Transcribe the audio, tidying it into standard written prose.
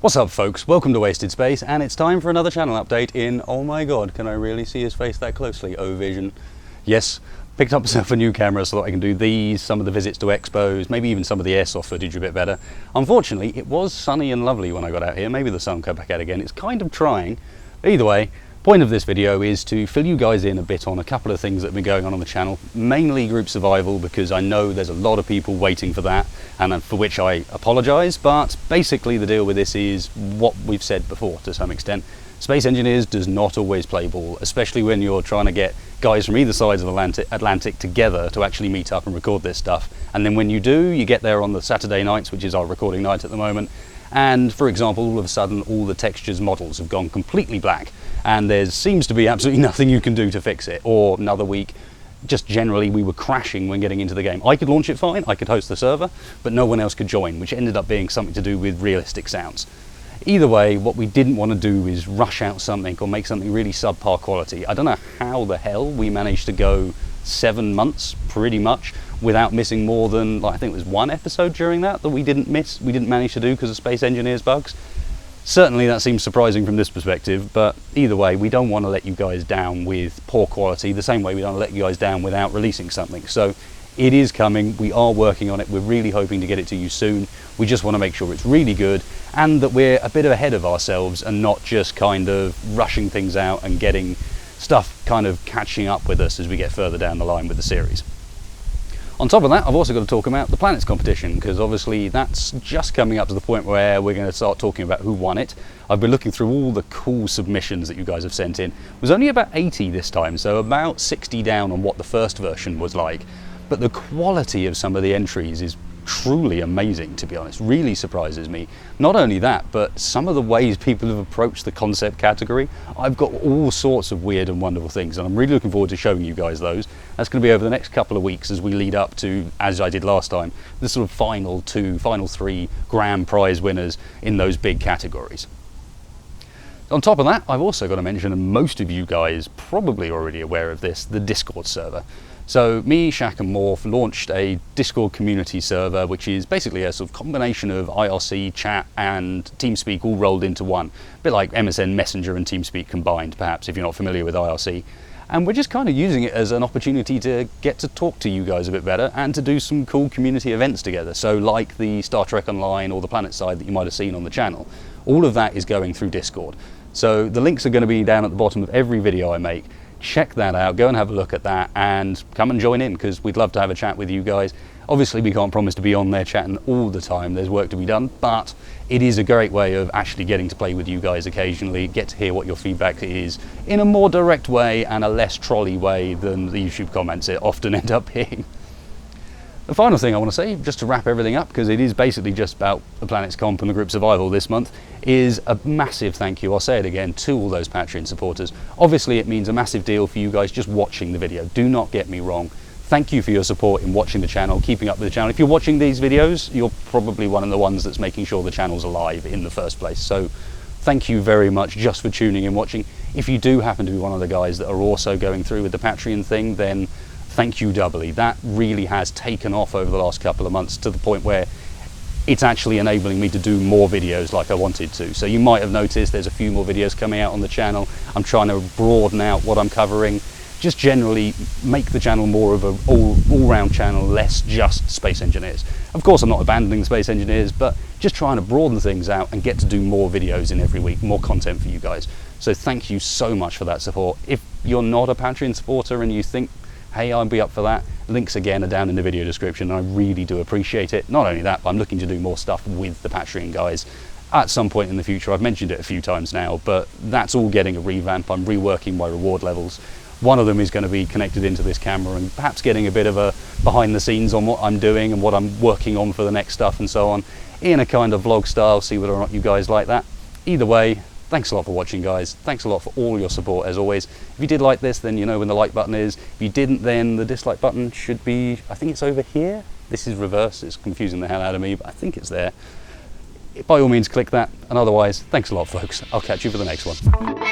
What's up folks, welcome to Wasted Space, and it's time for another channel update in, oh my god, can I really see his face that closely? Oh Vision. Yes, picked up myself a new camera so that I can do these, some of the visits to expos, maybe even some of the airsoft footage a bit better. Unfortunately, it was sunny and lovely when I got out here, maybe the sun will come back out again, it's kind of trying. Either way, point of this video is to fill you guys in a bit on a couple of things that have been going on the channel, mainly group survival, because I know there's a lot of people waiting for that, and for which I apologise, but basically the deal with this is what we've said before to some extent. Space Engineers does not always play ball, especially when you're trying to get guys from either sides of Atlantic together to actually meet up and record this stuff. And then when you do, you get there on the Saturday nights, which is our recording night at the moment, and for example, all of a sudden all the textures models have gone completely black, and there seems to be absolutely nothing you can do to fix it. Or another week, just generally we were crashing when getting into the game. I could launch it fine, I could host the server, but no one else could join, which ended up being something to do with realistic sounds. Either way, what we didn't want to do is rush out something or make something really subpar quality. I don't know how the hell we managed to go 7 months, pretty much, without missing more than, like, I think it was one episode during that we didn't manage to do because of Space Engineers bugs. Certainly that seems surprising from this perspective, but either way, we don't want to let you guys down with poor quality, the same way we don't let you guys down without releasing something. So it is coming, we are working on it, we're really hoping to get it to you soon. We just want to make sure it's really good and that we're a bit ahead of ourselves and not just kind of rushing things out and getting stuff kind of catching up with us as we get further down the line with the series. On top of that, I've also got to talk about the Planets competition, because obviously that's just coming up to the point where we're going to start talking about who won it. I've been looking through all the cool submissions that you guys have sent in. It was only about 80 this time, so about 60 down on what the first version was like. But the quality of some of the entries is truly amazing, to be honest. Really surprises me. Not only that, but some of the ways people have approached the concept category. I've got all sorts of weird and wonderful things, and I'm really looking forward to showing you guys those. That's going to be over the next couple of weeks as we lead up to, as I did last time, the sort of final 3 grand prize winners in those big categories. On top of that, I've also got to mention, and most of you guys probably already aware of this, the Discord server. So me, Shaq and Morph launched a Discord community server, which is basically a sort of combination of IRC, chat and TeamSpeak all rolled into one. A bit like MSN Messenger and TeamSpeak combined, perhaps, if you're not familiar with IRC. And we're just kind of using it as an opportunity to get to talk to you guys a bit better and to do some cool community events together. So like the Star Trek Online or the Planet Side that you might have seen on the channel, all of that is going through Discord. So the links are going to be down at the bottom of every video I make. Check that out, go and have a look at that, and come and join in, because we'd love to have a chat with you guys. Obviously we can't promise to be on there chatting all the time, there's work to be done, but it is a great way of actually getting to play with you guys occasionally, get to hear what your feedback is in a more direct way and a less trolley way than the YouTube comments it often end up being. The final thing I want to say, just to wrap everything up, because it is basically just about the Planets Comp and the group survival this month, is a massive thank you, I'll say it again, to all those Patreon supporters. Obviously it means a massive deal for you guys just watching the video, do not get me wrong. Thank you for your support in watching the channel, keeping up with the channel. If you're watching these videos, you're probably one of the ones that's making sure the channel's alive in the first place. So thank you very much just for tuning in, watching. If you do happen to be one of the guys that are also going through with the Patreon thing, then thank you doubly. That really has taken off over the last couple of months to the point where it's actually enabling me to do more videos like I wanted to. So you might have noticed there's a few more videos coming out on the channel. I'm trying to broaden out what I'm covering, just generally make the channel more of an all-round channel, less just Space Engineers. Of course I'm not abandoning Space Engineers, but just trying to broaden things out and get to do more videos in every week, more content for you guys. So thank you so much for that support. If you're not a Patreon supporter and you think, hey, I'll be up for that, links again are down in the video description, and I really do appreciate it. Not only that, but I'm looking to do more stuff with the Patreon guys at some point in the future. I've mentioned it a few times now, but that's all getting a revamp. I'm reworking my reward levels. One of them is going to be connected into this camera and perhaps getting a bit of a behind the scenes on what I'm doing and what I'm working on for the next stuff and so on, in a kind of vlog style, see whether or not you guys like that. Either way, thanks a lot for watching, guys. Thanks a lot for all your support, as always. If you did like this, then you know when the like button is. If you didn't, then the dislike button should be, I think it's over here. This is reverse, it's confusing the hell out of me, but I think it's there. By all means, click that. And otherwise, thanks a lot, folks. I'll catch you for the next one.